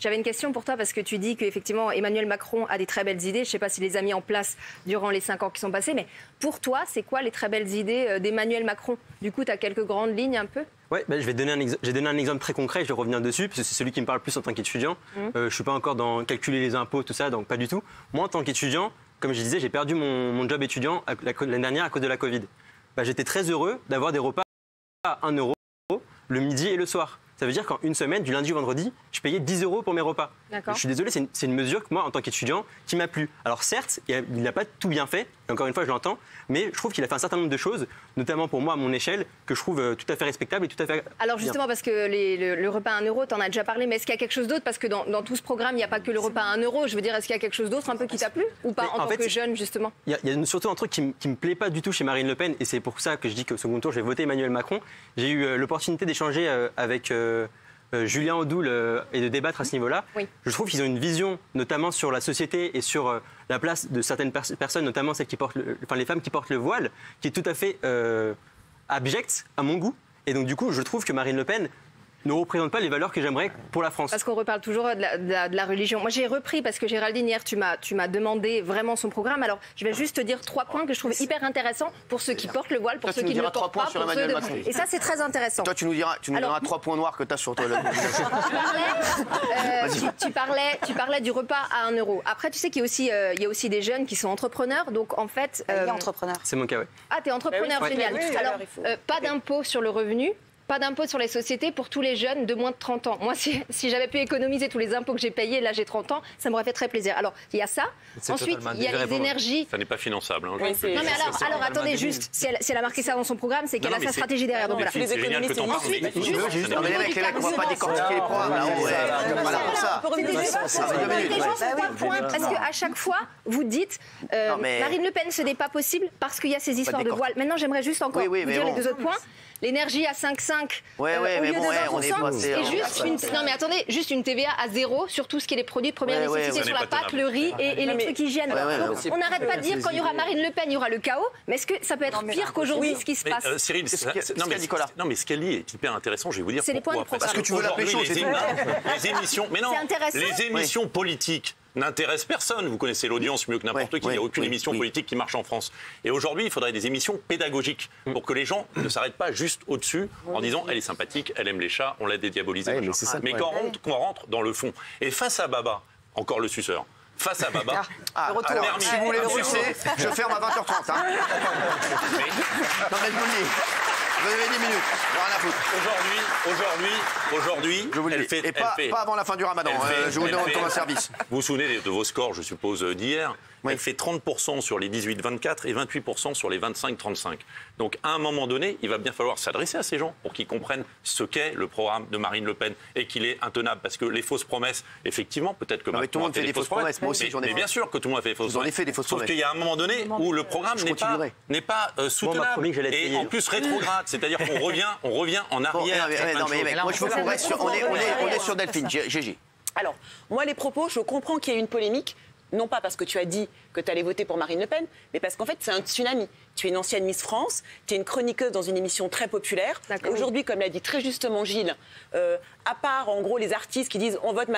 J'avais une question pour toi parce que tu dis qu'effectivement Emmanuel Macron a des très belles idées. Je ne sais pas s'il les a mis en place durant les 5 ans qui sont passés, mais pour toi, c'est quoi les très belles idées d'Emmanuel Macron? Du coup, tu as quelques grandes lignes un peu? Oui, j'ai donné un exemple très concret, je vais revenir dessus, parce que c'est celui qui me parle plus en tant qu'étudiant. Je ne suis pas encore dans calculer les impôts, tout ça, donc pas du tout. Moi, en tant qu'étudiant, comme je disais, j'ai perdu mon job étudiant l'année dernière à cause de la Covid. J'étais très heureux d'avoir des repas à 1 euro le midi et le soir. Ça veut dire qu'en une semaine, du lundi au vendredi, je payais 10 euros pour mes repas. Je suis désolé, c'est une mesure que moi, en tant qu'étudiant, qui m'a plu. Alors certes, il n'a pas tout bien fait, et encore une fois, je l'entends, mais je trouve qu'il a fait un certain nombre de choses, notamment pour moi, à mon échelle, que je trouve tout à fait respectable et tout à fait Alors justement, bien. parce que le repas à 1 euro, tu en as déjà parlé, mais est-ce qu'il y a quelque chose d'autre? Parce que dans tout ce programme, il n'y a pas que le repas à 1 euro. Je veux dire, est-ce qu'il y a quelque chose d'autre un peu qui t'a plu? Ou pas, en tant que jeune, justement? Il y a surtout un truc qui me plaît pas du tout chez Marine Le Pen, et c'est pour ça que je dis qu'au second tour, je vais voter Emmanuel Macron. J'ai eu l'opportunité d'échanger avec Julien Audoul et de débattre à ce niveau-là. Oui. Je trouve qu'ils ont une vision, notamment sur la société et sur la place de certaines personnes, notamment celles qui portent les femmes qui portent le voile, qui est tout à fait abjecte à mon goût. Et donc du coup, je trouve que Marine Le Pen ne représente pas les valeurs que j'aimerais pour la France. Parce qu'on reparle toujours de la religion. Moi, j'ai repris, parce que Géraldine, hier, tu m'as demandé vraiment son programme. Alors, je vais juste te dire 3 points que je trouve hyper intéressants pour ceux qui portent le voile, pour ceux qui ne le portent pas. Sur Emmanuel Macron. Et ça, c'est très intéressant. Toi, tu nous diras 3 points noirs que tu as sur toi. Tu parlais du repas à 1 euro. Après, tu sais qu'il y a aussi des jeunes qui sont entrepreneurs. Donc, en fait... entrepreneur. C'est mon cas, oui. Ah, t'es entrepreneur, oui, génial. oui, alors, pas d'impôt sur le revenu. Pas d'impôt sur les sociétés pour tous les jeunes de moins de 30 ans. Moi, si j'avais pu économiser tous les impôts que j'ai payés, là j'ai 30 ans, ça m'aurait fait très plaisir. Alors, il y a ça. Ensuite, il y a les énergies. Ça n'est pas finançable. Hein, non, mais alors attendez, juste, si elle a marqué ça dans son programme, c'est qu'elle a sa stratégie derrière. Donc, voilà. C'est génial que t'en parles. Non, mais les mecs, on va pas décortiquer les programmes. Voilà pour ça. Parce qu'à chaque fois, vous dites Marine Le Pen, ce n'est pas possible parce qu'il y a ces histoires de voile. Maintenant, j'aimerais juste encore vous dire les 2 autres points. L'énergie à 5,5 au lieu de 20%. Et juste non mais attendez, juste une TVA à 0 sur tout ce qui est les produits de première nécessité, sur la pâte, le riz et les trucs hygiène. On n'arrête pas de dire quand il y aura Marine Le Pen, il y aura le chaos. Mais est-ce que ça peut être pire qu'aujourd'hui ce qui se passe? Cyril, non mais ce qu'elle dit est hyper intéressant. Je vais vous dire pourquoi. Parce que tu veux la pécho, c'est tout. Les émissions, mais non, les émissions politiques n'intéresse personne. Vous connaissez l'audience mieux que n'importe qui. Il n'y a aucune émission politique qui marche en France. Et aujourd'hui, il faudrait des émissions pédagogiques pour que les gens ne s'arrêtent pas juste au-dessus en disant elle est sympathique, elle aime les chats, on l'a dédiabolisée. Mais qu'on rentre dans le fond. Et face à Baba, encore le suceur. Face à Baba. Alors, si vous voulez le sucer, je ferme à 20h30. Hein. Non, mais vous avez 10 minutes. Rien à foutre. Aujourd'hui, elle fait... Pas avant la fin du ramadan. Je vous donne comme un service. Vous vous souvenez de vos scores, je suppose, d'hier. Elle fait 30% sur les 18-24 et 28% sur les 25-35. Donc, à un moment donné, il va bien falloir s'adresser à ces gens pour qu'ils comprennent ce qu'est le programme de Marine Le Pen et qu'il est intenable. Parce que les fausses promesses, effectivement, peut-être que tout le monde fait des fausses promesses. Moi aussi, j'en ai fait. Mais bien sûr que tout le monde a fait des fausses promesses. J'en ai fait des fausses promesses. Sauf qu'il y a un moment donné où le programme n'est pas soutenable. Et en plus rétrograde. C'est-à-dire qu'on revient en arrière. Non, mais moi, je veux qu'on reste sur... On est sur Delphine. Gégé. Alors, moi, les propos, je comprends qu'il y ait une polémique. Non pas parce que tu as dit que tu allais voter pour Marine Le Pen, mais parce qu'en fait, c'est un tsunami. Tu es une ancienne Miss France, tu es une chroniqueuse dans une émission très populaire. Et aujourd'hui, comme l'a dit très justement Gilles, à part en gros les artistes qui disent on vote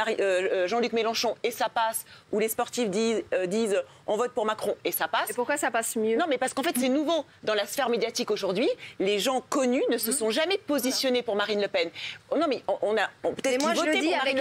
Jean-Luc Mélenchon et ça passe, ou les sportifs disent on vote pour Macron et ça passe. Et pourquoi ça passe mieux? Non, mais parce qu'en fait, c'est nouveau. Dans la sphère médiatique aujourd'hui, les gens connus ne se sont jamais positionnés pour Marine Le Pen. Non, mais on a peut-être moi, je le dis avec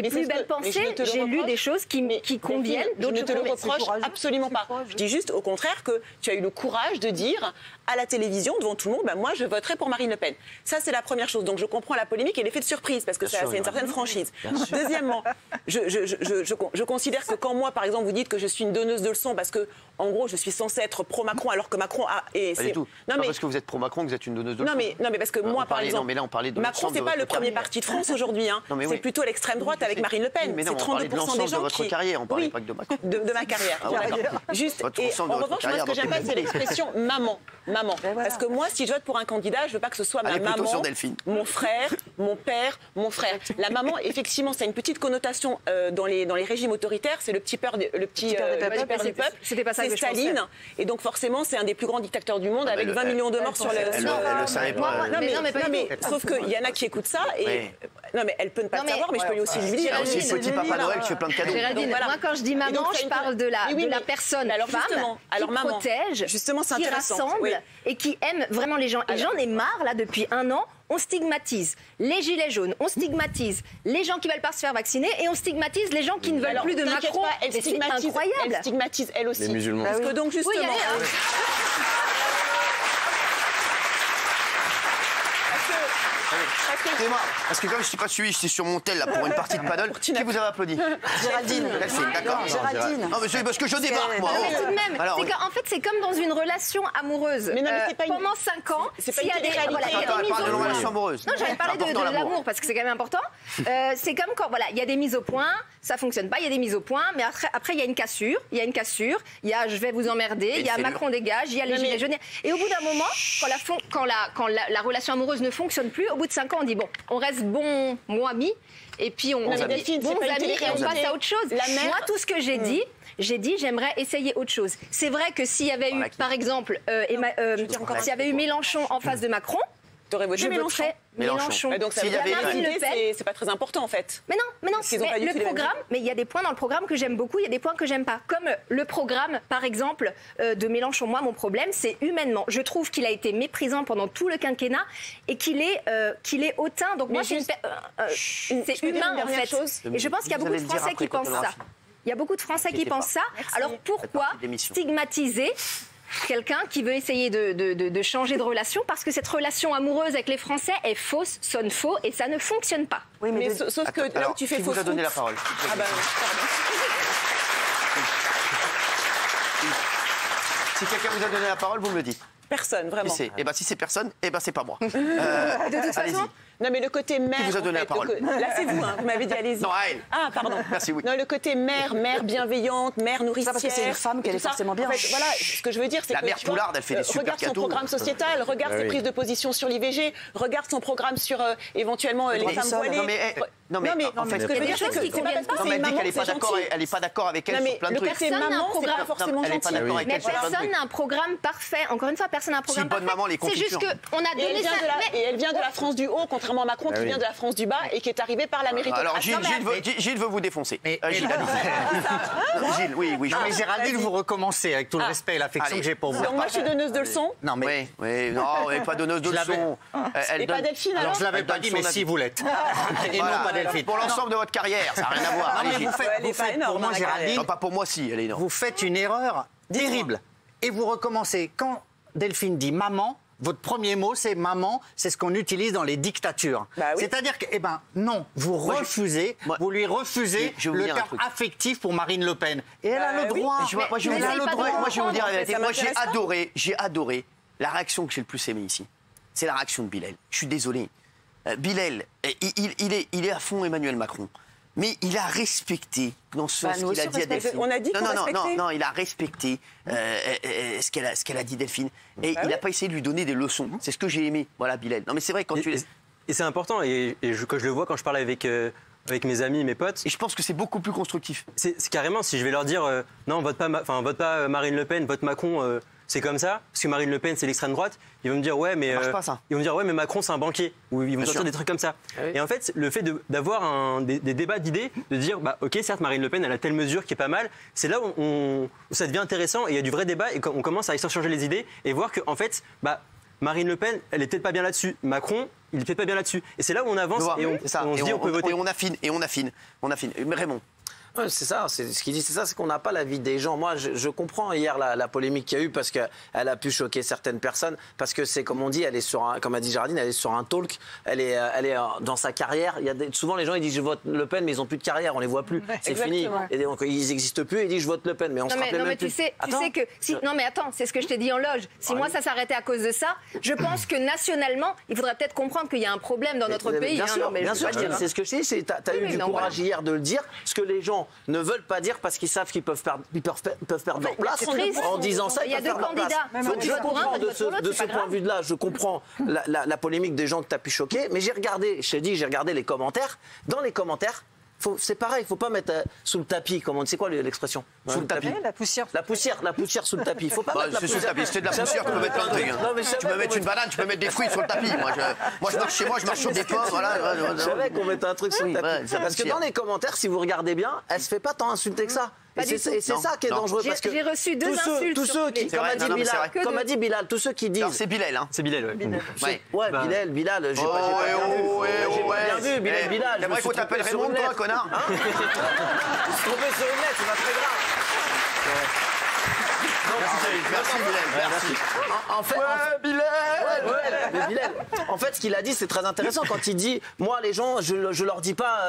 les plus belles pensées, j'ai lu des choses qui conviennent. Je ne te le reproche absolument pas. Je dis juste au contraire que tu as eu le courage de dire à la télévision, devant tout le monde, moi je voterai pour Marine Le Pen. Ça, c'est la première chose. Donc je comprends la polémique et l'effet de surprise, parce que c'est une certaine franchise. Deuxièmement, je considère que quand moi, par exemple, vous dites que je suis une donneuse de leçons, parce que, en gros, je suis censée être pro-Macron, alors que Macron a... Pas du tout. Non, mais parce que vous êtes pro-Macron que vous êtes une donneuse de leçons. Non, mais parce que moi, par exemple, Macron, c'est pas le premier parti de France aujourd'hui. C'est plutôt l'extrême droite avec Marine Le Pen. C'est 32%. de l'ensemble de votre carrière, on ne parlait pas que de Macron. De ma carrière. Juste, et en revanche, moi, ce que j'aime pas, c'est l'expression maman. Maman. Parce que moi, si je vote pour un candidat, je veux pas que ce soit ma maman, mon frère, mon père, mon frère. La maman, effectivement, ça a une petite connotation dans les régimes autoritaires. C'est le petit père du peuple. C'était pas ça que je pensais. Staline. Et donc, forcément, c'est un des plus grands dictateurs du monde avec 20 millions de morts sur le. Non, mais sauf qu'il y en a qui écoutent ça. Et non, mais elle peut ne pas le savoir, mais je peux lui aussi lui dire. C'est le petit Papa Noël qui fait plein de cadeaux. Moi, quand je dis maman, je parle de la personne femme qui protège, qui rassemble et qui aime vraiment les gens. Et j'en ai marre, là, depuis un an, on stigmatise les gilets jaunes, on stigmatise les gens qui ne veulent pas se faire vacciner et on stigmatise les gens qui ne veulent plus de Macron. C'est incroyable. Elle stigmatise elle aussi. Les musulmans. Parce que donc, justement... Excusez-moi, parce que comme je ne suis pas suivi, j'étais sur mon tel là pour une partie de paddle. Qui vous avez applaudi? Géraldine. D'accord. Géraldine. Non, mais c'est parce que je débarque, moi. Mais tout de même, en fait, c'est comme dans une relation amoureuse. Mais non, mais c'est pas pendant 5 ans, s'il y a des relations amoureuses. Non, j'avais parlé de l'amour parce que c'est quand même important. C'est comme quand il y a des mises au point, ça fonctionne pas, il y a des mises au point, mais après il y a une cassure, il y a je vais vous emmerder, il y a Macron dégage, il y a les gilets jaunes. Et au bout d'un moment, quand la relation amoureuse ne fonctionne plus, au bout de 5 ans, on dit bon, on reste bons amis et puis on bons amis et on passe à autre chose. Moi, tout ce que j'ai dit, j'aimerais essayer autre chose. C'est vrai que s'il y avait eu, par exemple, s'il y avait eu Mélenchon en face de Macron, t'aurais voté Mélenchon. Donc ça veut dire que c'est pas très important en fait. Mais non, le programme, mais il y a des points dans le programme que j'aime beaucoup, il y a des points que j'aime pas. Comme le programme, par exemple, de Mélenchon. Moi, mon problème, c'est humainement. Je trouve qu'il a été méprisant pendant tout le quinquennat et qu'il est hautain. Donc moi, c'est humain en fait. Et je pense qu'il y a beaucoup de Français qui pensent ça. Il y a beaucoup de Français qui pensent ça. Alors pourquoi stigmatiser quelqu'un qui veut essayer de changer de relation parce que cette relation amoureuse avec les Français est fausse, sonne faux et ça ne fonctionne pas. Oui, mais sauf que là où tu fais fausse. Qui vous a donné la parole? Ah bah Si quelqu'un vous a donné la parole, vous me le dites. Personne, vraiment. Et si c'est personne, c'est pas moi. De toute façon. Non, mais le côté mère. Qui vous a donné la parole? Là, c'est vous, vous m'avez dit, allez-y. Non, elle. Ah, pardon. Merci, oui. Non, le côté mère bienveillante, mère nourricière. Ça, parce que c'est une femme qu'elle est forcément bien. En fait, voilà, ce que je veux dire, c'est que. La mère Poularde, elle fait des super cadeaux. Regarde son programme sociétal, regarde ses prises de position sur l'IVG, regarde son programme sur éventuellement les femmes voilées. Non, mais en fait, ce que je veux dire, c'est que c'est pas parce que c'est une maman, c'est gentil. Elle n'est pas d'accord avec elle sur plein de trucs. Le côté maman, c'est pas forcément gentil. Mais personne n'a un programme parfait. Encore une fois, personne n'a un programme parfait. C'est juste qu'on a donné ça. Et elle vient de la France du haut, contrairement à Macron qui vient de la France du bas et qui est arrivé par la méritocratie. Alors Gilles veut vous défoncer. Gilles, oui. Mais Géraldine, vous recommencez avec tout le respect et l'affection que j'ai pour vous. Donc moi, je suis donneuse de leçons. Non, mais. Oui, non, pas donneuse de leçons. Et pas Delphine, alors? Alors, je l'avais pas dit, mais si vous l'êtes. Et non, pas Delphine. Pour l'ensemble de votre carrière, ça n'a rien à voir. Non, mais vous faites pour moi, Géraldine. Non, pas pour moi, si, elle est énorme. Vous faites une erreur terrible. Et vous recommencez. Quand Delphine dit maman, votre premier mot, c'est maman, c'est ce qu'on utilise dans les dictatures. C'est-à-dire que, non, vous refusez, vous lui refusez le terme affectif pour Marine Le Pen. Et elle a le droit. Moi, je vais vous dire la vérité. Moi, j'ai adoré la réaction que j'ai le plus aimée ici. C'est la réaction de Bilal. Je suis désolé. Bilal, il est à fond Emmanuel Macron. Mais il a respecté dans ce qu'il a dit à Delphine. On a dit non, il a respecté ce qu'elle a dit Delphine. Et il n'a pas essayé de lui donner des leçons. C'est ce que j'ai aimé. Voilà, Bilal. Non, mais c'est vrai, quand tu... Et c'est important, et que je le vois quand je parle avec mes amis, mes potes. Et je pense que c'est beaucoup plus constructif. C'est carrément, si je vais leur dire, non, vote pas Marine Le Pen, vote Macron... c'est comme ça, parce que Marine Le Pen, c'est l'extrême droite. Ils vont me dire, ouais, mais ils vont me dire, ouais, mais Macron, c'est un banquier. Ou ils vont sortir des trucs comme ça. Ah oui. Et en fait, le fait d'avoir des débats d'idées, de dire, bah, ok, certes, Marine Le Pen, elle a telle mesure qui est pas mal. C'est là où ça devient intéressant et il y a du vrai débat et on commence à échanger les idées et voir que, en fait, bah, Marine Le Pen, elle est peut-être pas bien là-dessus. Macron, il est peut-être pas bien là-dessus. Et c'est là où on avance et on se dit, on peut voter. Et on affine. Mais Raymond, Ouais, c'est ça, c'est ce qu'il dit, c'est qu'on n'a pas l'avis des gens. Moi, je comprends hier la polémique qu'il y a eu parce qu'elle a pu choquer certaines personnes, parce que c'est comme on dit, elle est sur comme a dit Géraldine, elle est sur un talk, elle est dans sa carrière. Souvent les gens ils disent je vote Le Pen, mais ils n'ont plus de carrière, on les voit plus, c'est fini. Et donc ils n'existent plus et ils disent je vote Le Pen, mais on se rappelle même plus. Tu sais que non mais attends, c'est ce que je t'ai dit en loge. Si moi ça s'arrêtait à cause de ça, je pense que nationalement, il faudrait peut-être comprendre qu'il y a un problème dans notre pays. Bien sûr, c'est ce que je dis. T'as eu du courage hier de le dire, ce que les gens ne veulent pas dire parce qu'ils savent qu'ils peuvent perdre leur place. En disant ça, ils peuvent perdre leur place. Donc je comprends de ce point de vue-là, je comprends la polémique des gens que tu as pu choquer, mais j'ai regardé les commentaires. Dans les commentaires, c'est pareil, il ne faut pas mettre sous le tapis, c'est quoi l'expression? Sous le tapis. La poussière. La poussière sous le tapis. Il faut pas mettre la poussière. Sous le tapis. C'était de la poussière, tu peux mettre plein de trucs. Tu peux mettre une banane, tu peux mettre des fruits sur le tapis. Moi, je marche chez moi, je marche sur des pommes. Je savais qu'on mettait un truc sous le tapis. Parce que dans les commentaires, si vous regardez bien, elle ne se fait pas tant insulter que ça. Et c'est ça qui est dangereux. J'ai reçu 2 insultes. Tous ceux qui, comme a dit Bilal, tous ceux qui disent. C'est Bilal, hein. C'est Bilal, ouais. Ouais, Bilal, j'ai pas bien vu, Bilal. J'aimerais qu'on t'appelle Raymond, toi, connard. Je suis tombé sur une lettre, c'est pas très grave. Merci Bilal, merci. Bilal. En fait, ce qu'il a dit, c'est très intéressant quand il dit, moi, les gens, je leur dis pas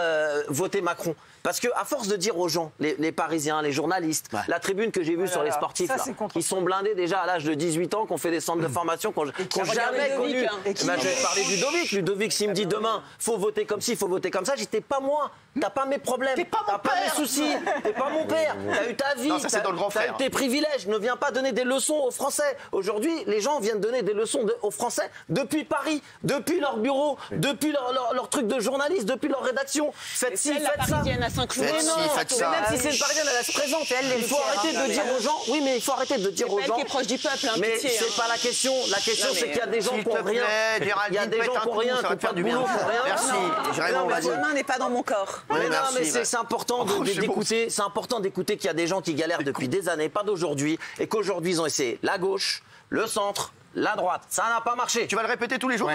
votez Macron. Parce que à force de dire aux gens, les Parisiens, les journalistes, la tribune que j'ai vue sur les sportifs, qui sont blindés déjà à l'âge de 18 ans, qui ont fait des centres de formation, qui n'ont jamais connu. Je vais parler du Ludovic, s'il me dit demain, faut voter comme ci, faut voter comme ça, j'étais pas moi. T'as pas mes problèmes, t'as pas mes soucis, t'es pas mon père, t'as eu ta vie, t'as eu tes privilèges. Ne viens pas donner des leçons aux Français. Aujourd'hui, les gens viennent donner des leçons aux Français depuis Paris, depuis leur bureau, depuis leur truc de journaliste, depuis leur rédaction. Faites ci, faites ça. Parisienne à Saint-Cloud. Mais non, même si c'est une Parisienne, elle se présente. Il faut arrêter de dire aux gens. Oui, mais il faut arrêter de dire aux gens. Elle qui est proche du peuple, hein, mais c'est pas la question. La question, c'est qu'il y a des gens qui n'ont rien. Il y a des gens qui n'ont rien, qui n'ont pas de boulot, qui n'ont rien. Merci. Ma main n'est pas dans mon corps. Mais c'est important d'écouter. C'est important d'écouter qu'il y a des gens qui galèrent depuis des années, pas d'aujourd'hui, et qu'aujourd'hui ils ont essayé la gauche, le centre, la droite. Ça n'a pas marché. Tu vas le répéter tous les jours?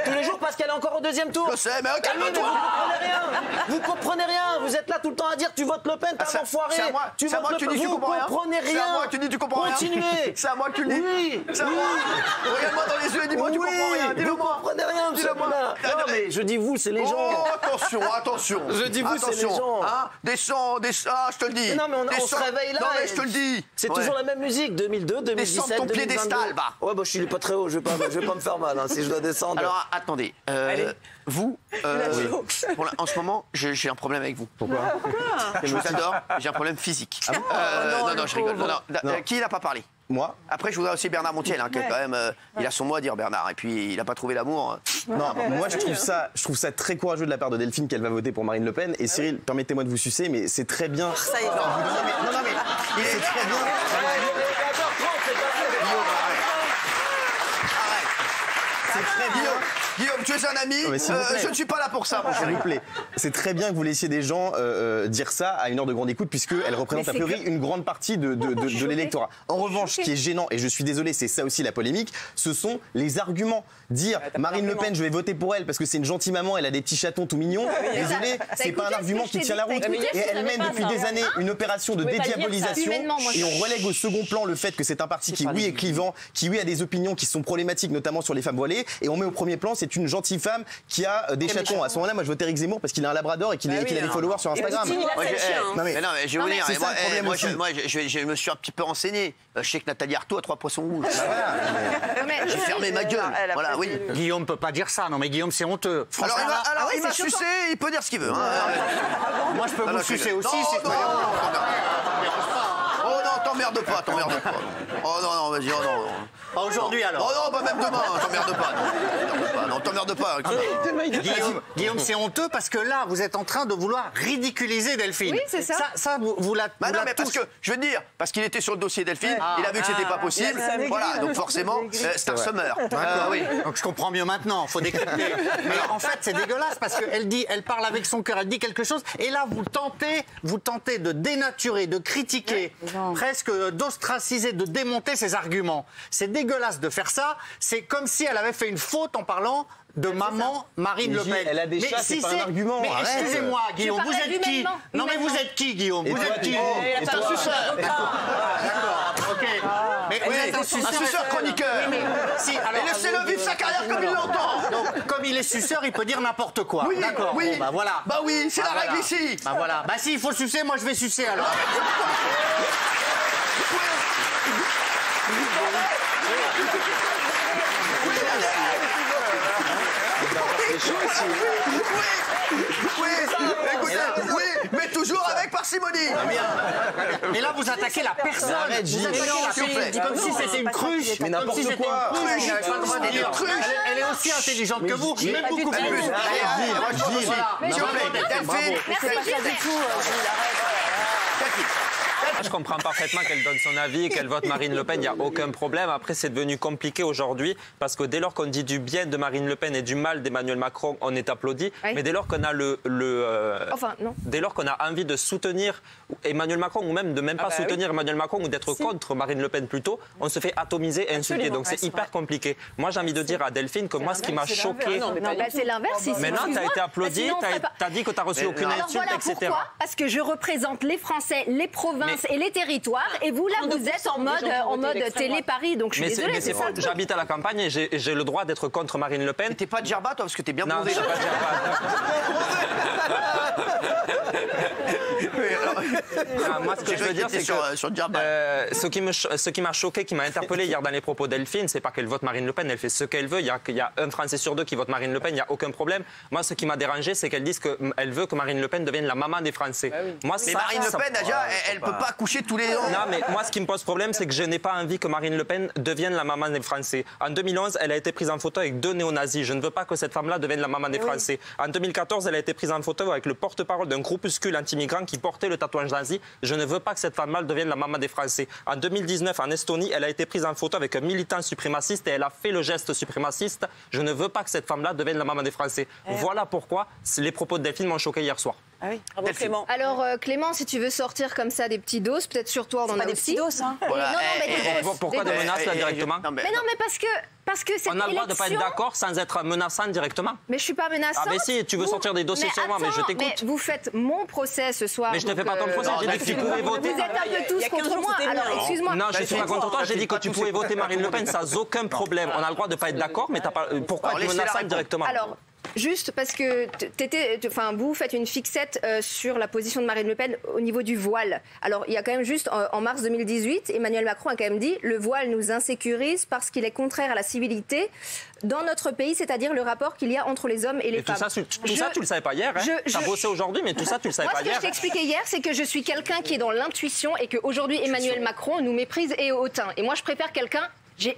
Tous les jours parce qu'elle est encore au deuxième tour. Je sais, mais calme-toi. Vous comprenez rien. Vous êtes là tout le temps à dire tu votes Le Pen, t'es un enfoiré. Tu votes Le Pen. Vous comprenez rien. C'est à moi que tu dis tu comprends rien. Continuez. C'est à moi que tu le dis. Oui. C'est à moi. Regarde-moi dans les yeux et dis-moi tu comprends rien. Dis-le moi. Vous comprenez rien, monsieur. Non mais je dis vous, c'est les gens. Oh, attention. Je dis vous, c'est les gens. Des chants, je te le dis. Non mais on se réveille là. Non mais je te le dis. C'est toujours la même musique, 2002, 2017, 2022. Descends de ton piédestal, bah. Ouais, bah je suis pas très haut, je vais pas me faire mal si je dois descendre. Alors attendez, vous, en ce moment, j'ai un problème avec vous. Pourquoi? Je vous adore, j'ai un problème physique. Non, je rigole. Qui n'a pas parlé? Moi. Après, je voudrais aussi Bernard Montiel, qui quand même, il a son mot à dire, Bernard. Et puis, il n'a pas trouvé l'amour. Non, moi, je trouve ça très courageux de la part de Delphine qu'elle va voter pour Marine Le Pen. Et Cyril, permettez-moi de vous sucer, mais c'est très bien. Ça y est. Non, mais il est très bien. C'est très bien. Guillaume, tu es un ami. Je ne suis pas là pour ça, mon chéri. S'il vous plaît. C'est très bien que vous laissiez des gens dire ça à une heure de grande écoute, puisqu'elle représente a priori une grande partie de l'électorat. En revanche, ce qui est gênant, et je suis désolé, c'est ça aussi la polémique, ce sont les arguments. Dire Marine Le Pen, je vais voter pour elle parce que c'est une gentille maman, elle a des petits chatons tout mignons. Désolé, c'est pas un argument qui tient la route. Et elle mène depuis des années une opération de dédiabolisation. Et on relègue au second plan le fait que c'est un parti qui, oui, est clivant, qui, oui, a des opinions qui sont problématiques, notamment sur les femmes voilées. Et on met au premier plan, c'est une gentille femme qui a des chatons. À ce moment-là, moi, je votais Éric Zemmour parce qu'il a un labrador et qu'il a des followers sur Instagram. Non, mais je vais vous dire, moi, je me suis un petit peu renseigné. Je sais que Nathalie Arthaud a 3 poissons rouges. J'ai fermé ma gueule. Voilà, oui. Guillaume peut pas dire ça. Non, mais Guillaume, c'est honteux. Alors, il m'a sucé, il peut dire ce qu'il veut. Moi, je peux vous sucer aussi. Oh non, t'emmerde pas. Oh non, vas-y, oh non. Pas aujourd'hui alors. Oh non, même demain, t'emmerde pas. Non, t'emmerde pas. Guillaume, c'est honteux parce que là, vous êtes en train de vouloir ridiculiser Delphine. Oui, c'est ça. Ça, vous la. Non, mais parce que, je veux te dire, parce qu'il était sur le dossier Delphine, il a vu que c'était pas possible. Voilà, donc forcément, Star Summer. Oui. Donc je comprends mieux maintenant, faut décrypter. Mais en fait, c'est dégueulasse parce qu'elle parle avec son cœur, elle dit quelque chose, et là, vous tentez de dénaturer, de critiquer presque d'ostraciser, de démonter ses arguments. C'est dégueulasse de faire ça. C'est comme si elle avait fait une faute en parlant de maman Marine Le Pen. Elle a des chats, c'est pas un argument. Mais excusez-moi, Guillaume, vous êtes qui? Non, mais vous êtes qui, Guillaume? Vous êtes qui? C'est un suceur. D'accord, ok. Mais vous êtes un suceur chroniqueur. Et laissez-le vivre sa carrière comme il l'entend. Donc, comme il est suceur, il peut dire n'importe quoi. Oui, d'accord. Oui. Bon, bah voilà. Bah oui, c'est la règle ici. Bah voilà. Bah s'il faut sucer, moi je vais sucer alors. Oui, mais toujours avec parcimonie. Mais là, vous attaquez la personne. Vous attaquez la personne comme si c'était une cruche. Mais n'importe quoi. Elle est aussi intelligente que vous, même beaucoup plus. Je comprends parfaitement qu'elle donne son avis, qu'elle vote Marine Le Pen, il n'y a aucun problème. Après, c'est devenu compliqué aujourd'hui parce que dès lors qu'on dit du bien de Marine Le Pen et du mal d'Emmanuel Macron, on est applaudi. Oui. Mais dès lors qu'on a dès lors qu'on a envie de soutenir Emmanuel Macron ou même de pas soutenir Emmanuel Macron ou d'être contre Marine Le Pen plutôt, on se fait atomiser et insulter. Donc c'est hyper compliqué. Moi, j'ai envie de dire à Delphine que moi, ce qui m'a choqué... Non, c'est l'inverse. Mais non, tu as été applaudi, tu as dit que tu n'as reçu aucune insulte, etc. Pourquoi ? Parce que je représente les Français, les provinces et les territoires, et vous là vous êtes en mode télé Paris, donc je suis désolée. Mais c'est faux, j'habite à la campagne et j'ai le droit d'être contre Marine Le Pen. T'es pas de Djerba toi parce que t'es bien bronzé. Non, je suis pas de Djerba. Moi ce que je veux dire c'est que ce qui m'a choqué, qui m'a interpellé hier dans les propos Delphine, c'est pas qu'elle vote Marine Le Pen, elle fait ce qu'elle veut. Il y a un Français sur deux qui vote Marine Le Pen, il n'y a aucun problème. Moi ce qui m'a dérangé c'est qu'elle dise qu'elle veut que Marine Le Pen devienne la maman des Français. Moi, mais Marine Le Pen déjà elle peut pas accoucher tous les ans. Non, mais moi, ce qui me pose problème, c'est que je n'ai pas envie que Marine Le Pen devienne la maman des Français. En 2011, elle a été prise en photo avec 2 néo-nazis. Je ne veux pas que cette femme-là devienne la maman des Français. En 2014, elle a été prise en photo avec le porte-parole d'un groupuscule anti-migrant qui portait le tatouage nazi. Je ne veux pas que cette femme-là devienne la maman des Français. En 2019, en Estonie, elle a été prise en photo avec un militant suprémaciste et elle a fait le geste suprémaciste. Je ne veux pas que cette femme-là devienne la maman des Français. Voilà pourquoi les propos de Delphine m'ont choqué hier soir. Ah oui. Clément. Alors Clément, si tu veux sortir comme ça des petits doses, peut-être sur toi on en a des aussi. Petits doses, hein. Voilà. Pourquoi des menaces là directement? Mais non, mais parce que cette on a le droit de ne pas être d'accord sans être menaçant directement. Mais je suis pas menaçante. Ah mais si, tu veux sortir des dossiers sur moi, mais je t'écoute. Mais vous faites mon procès ce soir. Mais je te fais pas ton procès, j'ai dit que tu pouvais voter. Vous êtes un peu tous contre moi. Alors excuse-moi. Non, je suis pas contre toi. J'ai dit que tu pouvais voter Marine Le Pen sans aucun problème. On a le droit de pas être d'accord, mais t'as pas. Pourquoi être menaçante directement? Alors. Juste parce que vous faites une fixette sur la position de Marine Le Pen au niveau du voile. Alors, il y a quand même juste, en mars 2018, Emmanuel Macron a quand même dit « Le voile nous insécurise parce qu'il est contraire à la civilité dans notre pays, c'est-à-dire le rapport qu'il y a entre les hommes et les femmes. » Tout ça, tu le savais pas hier. Hein. Tu as bossé aujourd'hui, mais tout ça, tu le savais pas hier. Moi, ce que je t'ai expliqué hier, c'est que je suis quelqu'un qui est dans l'intuition et qu'aujourd'hui, Emmanuel Macron nous méprise et hautain. Et moi, je préfère quelqu'un...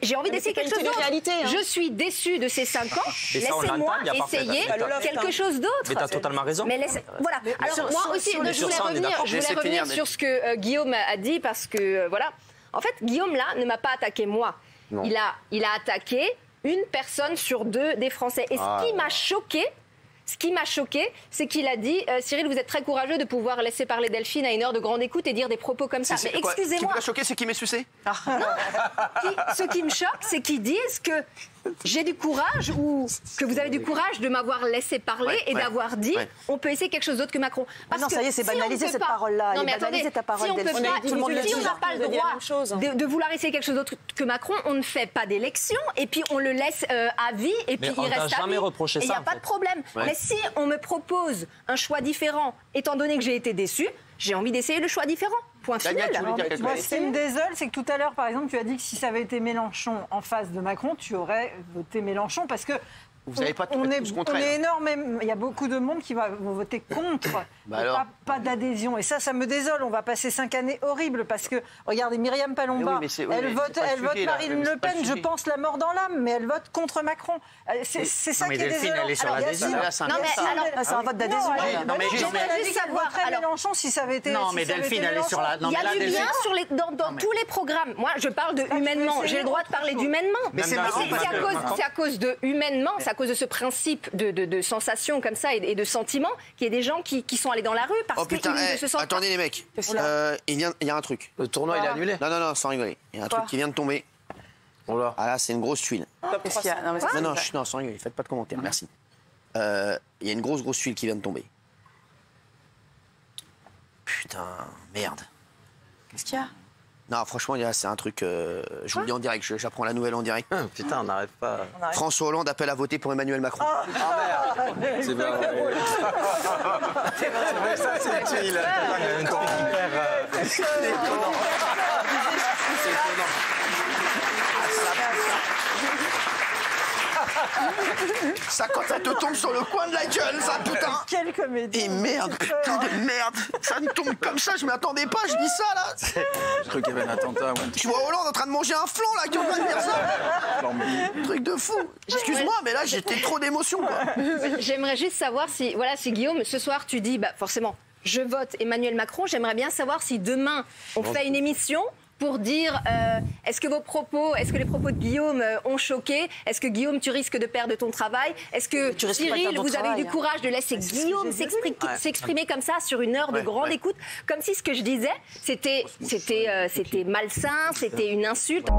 J'ai envie d'essayer quelque chose d'autre. Hein. Je suis déçue de ces 5 ans. Laissez-moi essayer quelque chose d'autre. Mais tu as totalement raison. Mais voilà. Alors moi aussi, je voulais revenir sur ce que Guillaume a dit parce que voilà. En fait, Guillaume là ne m'a pas attaqué moi. Il a attaqué une personne sur 2 des Français. Et ce qui m'a choqué. Ce qui m'a choqué, c'est qu'il a dit Cyril, vous êtes très courageux de pouvoir laisser parler Delphine à une heure de grande écoute et dire des propos comme ça. Mais excusez-moi. Ce qui m'a choqué, c'est qu'il m'ait sucé. Non. Ce qui me choque, c'est qu'ils disent que j'ai du courage ou que vous avez du courage de m'avoir laissé parler et d'avoir dit on peut essayer quelque chose d'autre que Macron. Parce non, ça y est, c'est banalisé cette parole-là. Non, mais attendez, ta parole, si on n'a pas le droit de vouloir essayer quelque chose d'autre que Macron, on ne fait pas d'élection et puis on le laisse à vie et puis il reste à vie. Et il n'y a pas de problème. Mais si on me propose un choix différent, étant donné que j'ai été déçue, j'ai envie d'essayer le chois différent. Point final. Moi, ce qui me désole, c'est que tout à l'heure, par exemple, tu as dit que si ça avait été Mélenchon en face de Macron, tu aurais voté Mélenchon parce que vous n'avez pas on est énorme, il y a beaucoup de monde qui vont voter contre, pas d'adhésion. Et ça me désole. On va passer 5 années horribles parce que, regardez, Myriam Palomba, elle vote Marine Le Pen, je pense la mort dans l'âme, mais elle vote contre Macron. C'est ça qui est désolant. Elle est sur l'adhésion. C'est un vote d'adhésion. Non, mais j'aimerais juste savoir Mélenchon si ça avait été. Non, mais Delphine, elle est sur la. Il y a du bien dans tous les programmes. Moi, je parle de humainement. J'ai le droit de parler d'humainement. Mais c'est à cause de humainement. à cause de ce principe de sensation comme ça et de sentiment qu'il y ait des gens qui sont allés dans la rue parce qu'ils ne se sentent pas. Attendez les mecs, il y a un truc. Le tournoi il est annulé? Non, sans rigoler. Il y a un truc qui vient de tomber. Ah là, c'est une grosse tuile. Non, sans rigoler, faites pas de commentaires, merci. Il y a une grosse tuile qui vient de tomber. Putain, merde. Qu'est-ce qu'il y a? Non, franchement, c'est un truc. Je vous le dis en direct, j'apprends la nouvelle en direct. Putain, on n'arrête pas. François Hollande appelle à voter pour Emmanuel Macron. Merde. C'est bien. Ça, c'est utile. C'est étonnant. Ça, quand ça te tombe sur le coin de la gueule, ça, putain. Quelle comédie. Et merde, putain de merde. Ça me tombe comme ça, je m'y attendais pas, je dis ça, là. Je crois qu'il y avait un attentat. Tu vois Hollande en train de manger un flan, là, qui est en train de dire ça. Truc de fou. Excuse-moi, mais là, j'étais trop d'émotion, quoi. J'aimerais juste savoir si Guillaume, ce soir, tu dis, forcément, je vote Emmanuel Macron. J'aimerais bien savoir si demain, on fait une émission pour dire est-ce que les propos de Guillaume ont choqué? Est-ce que Guillaume, tu risques de perdre ton travail? Est-ce que Cyril, vous avez eu du courage de laisser Guillaume s'exprimer comme ça sur une heure de grande écoute? Comme si ce que je disais, c'était malsain, c'était une insulte.